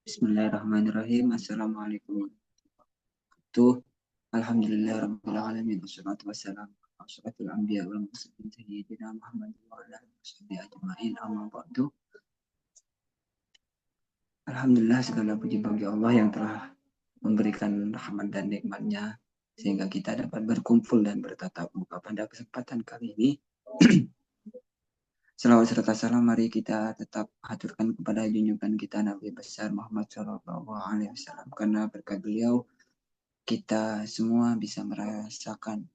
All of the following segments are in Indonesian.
Bismillahirrahmanirrahim. Assalamualaikum warahmatullahi wabarakatuh. Alhamdulillahirrahmanirrahim. Wassalatu wassalamu ala asyrafil anbiya wal mursalin sayyidina Muhammad wa ala alihi washabihi ajma'in. Amma ba'du. Alhamdulillah, segala puji bagi Allah yang telah memberikan rahmat dan nikmat-Nya sehingga kita dapat berkumpul dan bertatap muka pada kesempatan kali ini. Selawat serta salam mari kita tetap haturkan kepada junjungan kita Nabi besar Muhammad SAW, karena berkat beliau kita semua bisa merasakan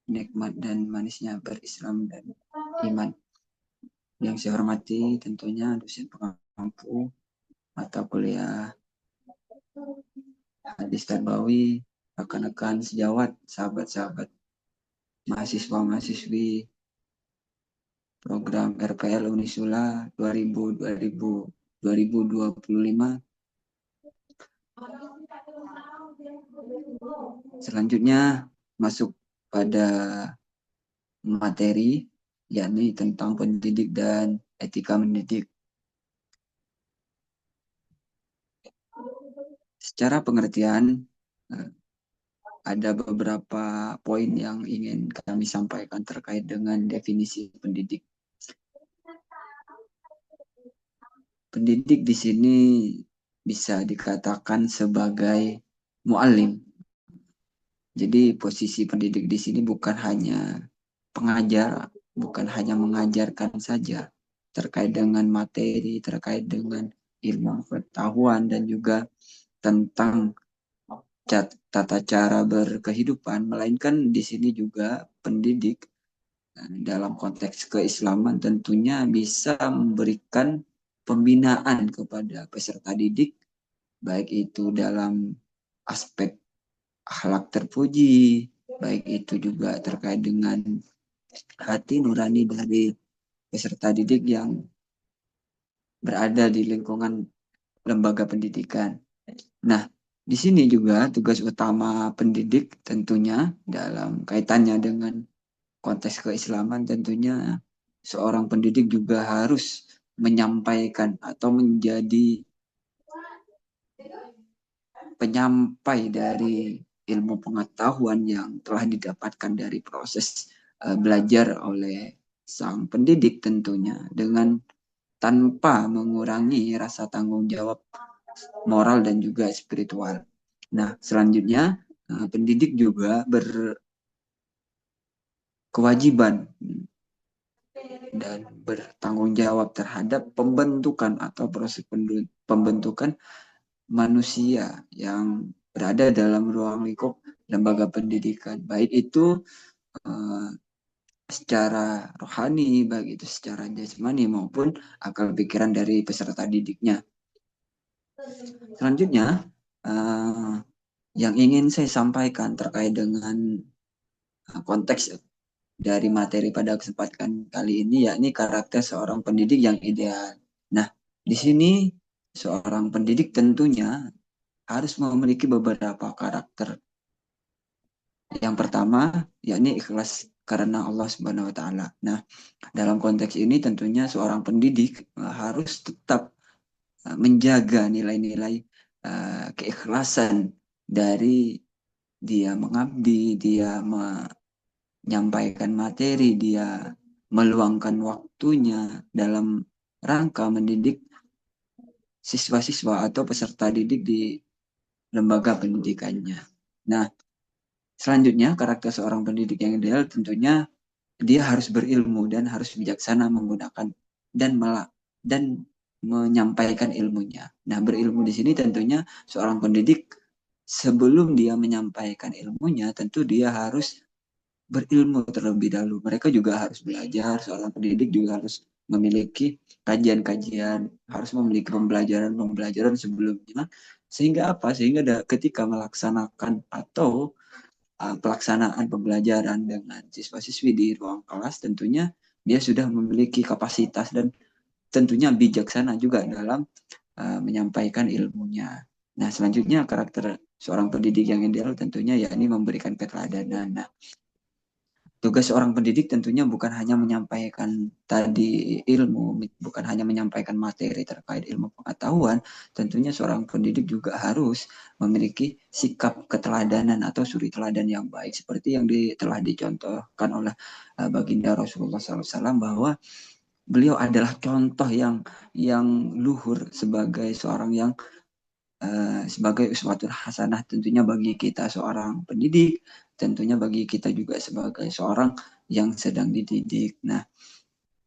nikmat dan manisnya berislam dan iman. Yang saya hormati tentunya dosen pengampu mata kuliah hadis tarbawi, rekan-rekan sejawat, sahabat-sahabat mahasiswa-mahasiswi program RPL Unisula 2025. Selanjutnya masuk pada materi, yakni tentang pendidik dan etika mendidik. Secara pengertian, ada beberapa poin yang ingin kami sampaikan terkait dengan definisi pendidik. Pendidik di sini bisa dikatakan sebagai muallim. Jadi posisi pendidik di sini bukan hanya pengajar, bukan hanya mengajarkan saja terkait dengan materi, terkait dengan ilmu pengetahuan dan juga tentang tata cara berkehidupan, melainkan di sini juga pendidik dalam konteks keislaman tentunya bisa memberikan pembinaan kepada peserta didik, baik itu dalam aspek akhlak terpuji, baik itu juga terkait dengan hati nurani dari peserta didik yang berada di lingkungan lembaga pendidikan. Nah, di sini juga tugas utama pendidik tentunya dalam kaitannya dengan konteks keislaman, tentunya seorang pendidik juga harus menyampaikan atau menjadi penyampai dari ilmu pengetahuan yang telah didapatkan dari proses belajar oleh sang pendidik, tentunya dengan tanpa mengurangi rasa tanggung jawab moral dan juga spiritual. Nah, selanjutnya pendidik juga berkewajiban dan bertanggung jawab terhadap pembentukan atau proses pembentukan manusia yang berada dalam ruang lingkup lembaga pendidikan, baik itu secara rohani, baik itu secara jasmani maupun akal pikiran dari peserta didiknya. Selanjutnya, yang ingin saya sampaikan terkait dengan konteks dari materi pada kesempatan kali ini, yakni karakter seorang pendidik yang ideal. Nah, di sini seorang pendidik tentunya harus memiliki beberapa karakter. Yang pertama, yakni ikhlas karena Allah Subhanahu wa Ta'ala. Nah, dalam konteks ini tentunya seorang pendidik harus tetap menjaga nilai-nilai keikhlasan dari dia mengabdi, dia menyampaikan materi, dia meluangkan waktunya dalam rangka mendidik siswa-siswa atau peserta didik di lembaga pendidikannya. Nah, selanjutnya karakter seorang pendidik yang ideal tentunya dia harus berilmu dan harus bijaksana menggunakan dan menyampaikan ilmunya. Nah, berilmu di sini tentunya seorang pendidik sebelum dia menyampaikan ilmunya tentu dia harus berilmu terlebih dahulu. Mereka juga harus belajar, seorang pendidik juga harus memiliki kajian-kajian, harus memiliki pembelajaran sebelumnya. Sehingga apa? Sehingga ketika melaksanakan atau pelaksanaan pembelajaran dengan siswa-siswi di ruang kelas, tentunya dia sudah memiliki kapasitas dan tentunya bijaksana juga dalam menyampaikan ilmunya. Nah, selanjutnya karakter seorang pendidik yang ideal tentunya yakni memberikan keteladanan. Nah, tugas seorang pendidik tentunya bukan hanya menyampaikan tadi ilmu, bukan hanya menyampaikan materi terkait ilmu pengetahuan, tentunya seorang pendidik juga harus memiliki sikap keteladanan atau suri teladan yang baik, seperti yang telah dicontohkan oleh baginda Rasulullah SAW, bahwa beliau adalah contoh yang luhur sebagai seorang yang sebagai uswatun hasanah tentunya bagi kita seorang pendidik, tentunya bagi kita juga sebagai seorang yang sedang dididik. Nah,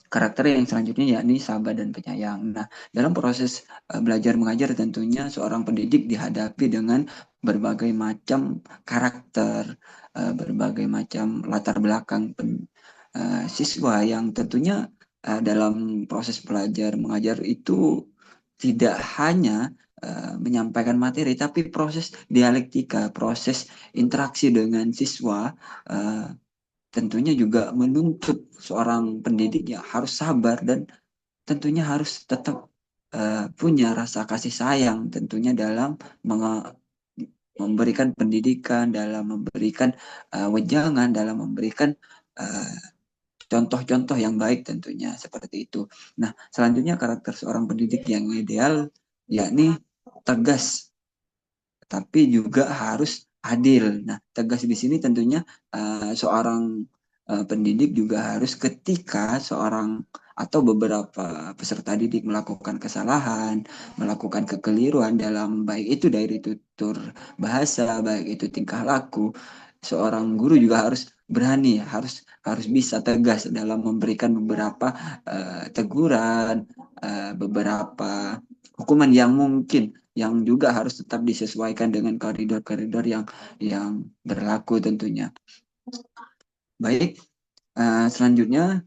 karakter yang selanjutnya yakni sabar dan penyayang. Nah, dalam proses belajar mengajar tentunya seorang pendidik dihadapi dengan berbagai macam karakter, berbagai macam latar belakang siswa yang tentunya dalam proses belajar mengajar itu tidak hanya menyampaikan materi, tapi proses dialektika, proses interaksi dengan siswa uh, tentunya juga menuntut seorang pendidik yang harus sabar dan tentunya harus tetap punya rasa kasih sayang tentunya dalam memberikan pendidikan, dalam memberikan wejangan, dalam memberikan uh, contoh-contoh yang baik tentunya seperti itu. Nah, selanjutnya karakter seorang pendidik yang ideal yakni tegas tapi juga harus adil. Nah, tegas di sini tentunya seorang pendidik juga harus ketika seorang atau beberapa peserta didik melakukan kesalahan, melakukan kekeliruan dalam baik itu dari tutur bahasa, baik itu tingkah laku, seorang guru juga harus berani, harus bisa tegas dalam memberikan beberapa teguran, beberapa hukuman yang mungkin yang juga harus tetap disesuaikan dengan koridor-koridor yang berlaku tentunya. Baik, selanjutnya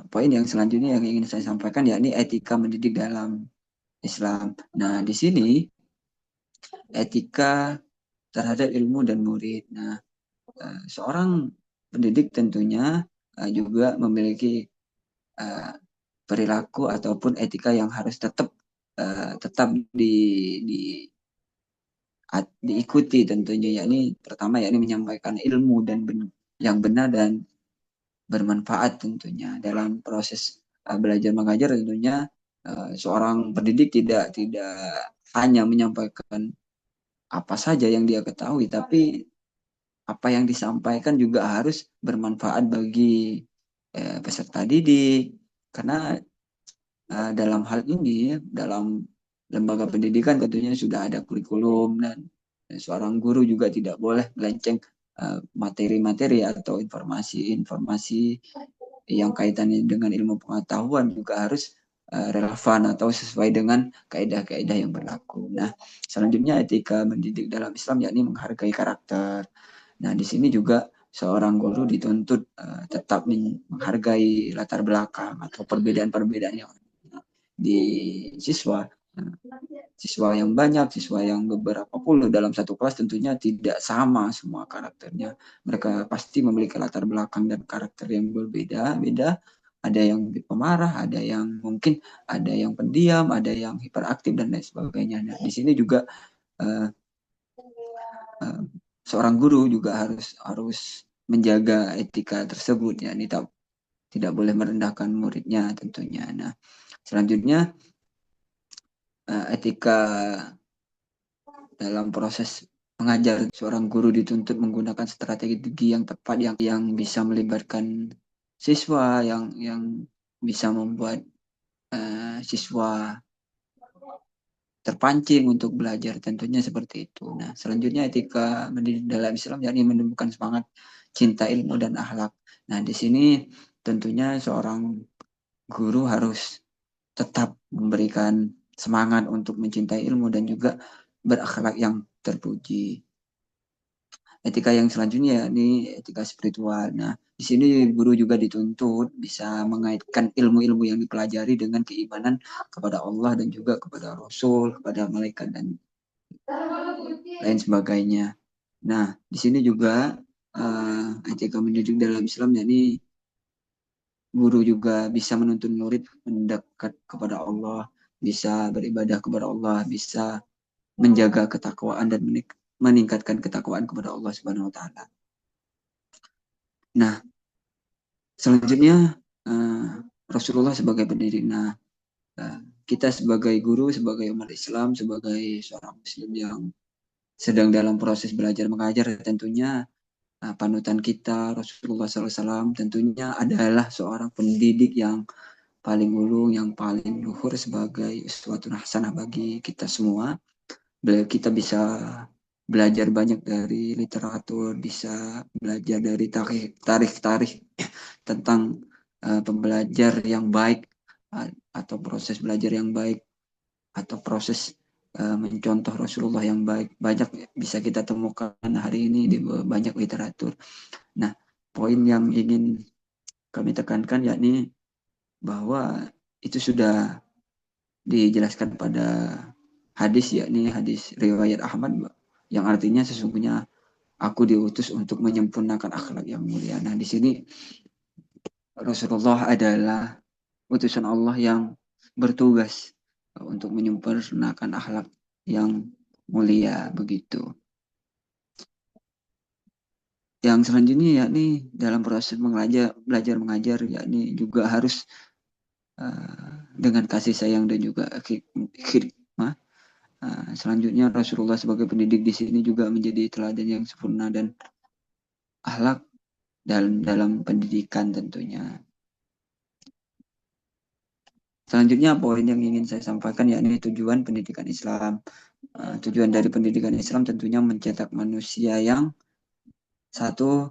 poin yang selanjutnya yang ingin saya sampaikan yakni etika mendidik dalam Islam. Nah, di sini etika terhadap ilmu dan murid. Nah, seorang pendidik tentunya juga memiliki perilaku ataupun etika yang harus tetap di diikuti tentunya, yakni pertama yakni menyampaikan ilmu dan yang benar dan bermanfaat tentunya dalam proses belajar mengajar. Tentunya seorang pendidik tidak hanya menyampaikan apa saja yang dia ketahui, tapi apa yang disampaikan juga harus bermanfaat bagi peserta didik, karena dalam hal ini dalam lembaga pendidikan tentunya sudah ada kurikulum dan seorang guru juga tidak boleh melenceng materi-materi atau informasi-informasi yang kaitannya dengan ilmu pengetahuan juga harus relevan atau sesuai dengan kaidah-kaidah yang berlaku. Nah, selanjutnya etika mendidik dalam Islam yakni menghargai karakter. Nah, di sini juga seorang guru dituntut tetap menghargai latar belakang atau perbedaan-perbedaan yang di siswa. Nah, siswa yang banyak, siswa yang beberapa puluh dalam satu kelas tentunya tidak sama semua karakternya. Mereka pasti memiliki latar belakang dan karakter yang berbeda-beda. Ada yang pemarah, ada yang mungkin ada yang pendiam, ada yang hiperaktif dan lain sebagainya. Nah, di sini juga uh, uh, seorang guru juga harus menjaga etika tersebut, ya, tidak boleh merendahkan muridnya tentunya. Nah, selanjutnya etika dalam proses mengajar, seorang guru dituntut menggunakan strategi yang tepat yang bisa melibatkan siswa, yang bisa membuat siswa terpancing untuk belajar tentunya seperti itu. Nah, selanjutnya etika mendidik dalam Islam yakni menemukan semangat cinta ilmu dan akhlak. Nah, di sini tentunya seorang guru harus tetap memberikan semangat untuk mencintai ilmu dan juga berakhlak yang terpuji. Etika yang selanjutnya ini etika spiritual. Nah, di sini guru juga dituntut bisa mengaitkan ilmu-ilmu yang dipelajari dengan keimanan kepada Allah dan juga kepada Rasul, kepada malaikat dan lain sebagainya. Nah, di sini juga etika mendidik dalam Islam yakni guru juga bisa menuntun murid mendekat kepada Allah, bisa beribadah kepada Allah, bisa menjaga ketakwaan dan meningkatkan ketakwaan kepada Allah Subhanahu wa taala. Nah, selanjutnya Rasulullah sebagai pendidik. Nah, kita sebagai guru, sebagai umat Islam, sebagai seorang Muslim yang sedang dalam proses belajar mengajar, tentunya panutan kita Rasulullah SAW tentunya adalah seorang pendidik yang paling ulung, yang paling luhur sebagai uswatun hasanah bagi kita semua. Kita bisa belajar banyak dari literatur, bisa belajar dari tarikh tentang pembelajar yang baik, atau proses belajar yang baik, atau proses mencontoh Rasulullah yang baik. Banyak bisa kita temukan hari ini di banyak literatur. Nah, poin yang ingin kami tekankan yakni bahwa itu sudah dijelaskan pada hadis, yakni hadis riwayat Ahmad, yang artinya sesungguhnya aku diutus untuk menyempurnakan akhlak yang mulia. Nah, di sini Rasulullah adalah utusan Allah yang bertugas untuk menyempurnakan akhlak yang mulia begitu. Yang selanjutnya yakni dalam proses belajar mengajar yakni juga harus dengan kasih sayang dan juga hikmah. Selanjutnya Rasulullah sebagai pendidik di sini juga menjadi teladan yang sempurna dan akhlak dalam pendidikan tentunya. Selanjutnya poin yang ingin saya sampaikan yakni tujuan pendidikan Islam. Tujuan dari pendidikan Islam tentunya mencetak manusia yang satu,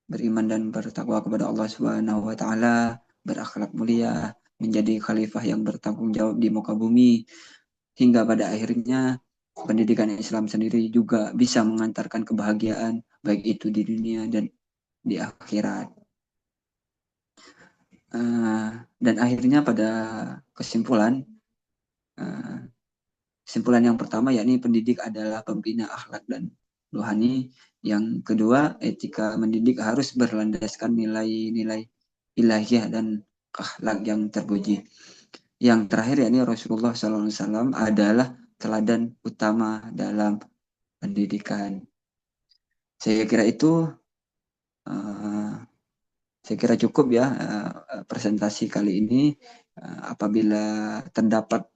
beriman dan bertakwa kepada Allah Subhanahu wa taala, berakhlak mulia, menjadi khalifah yang bertanggung jawab di muka bumi, hingga pada akhirnya pendidikan Islam sendiri juga bisa mengantarkan kebahagiaan baik itu di dunia dan di akhirat. Dan akhirnya pada kesimpulan, kesimpulan yang pertama yakni pendidik adalah pembina akhlak dan rohani. Yang kedua, etika mendidik harus berlandaskan nilai-nilai ilahiyah dan akhlak yang terpuji. Yang terakhir yakni Rasulullah SAW adalah teladan utama dalam pendidikan. Saya kira itu saya kira cukup ya presentasi kali ini. Apabila terdapat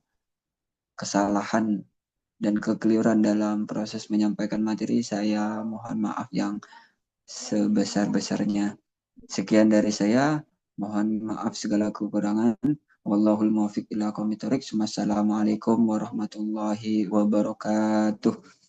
kesalahan dan kekeliruan dalam proses menyampaikan materi, saya mohon maaf yang sebesar-besarnya. Sekian dari saya. Mohon maaf segala kekurangan. Wallahul muwaffiq ila aqwamit thoriq. Wassalamualaikum warahmatullahi wabarakatuh.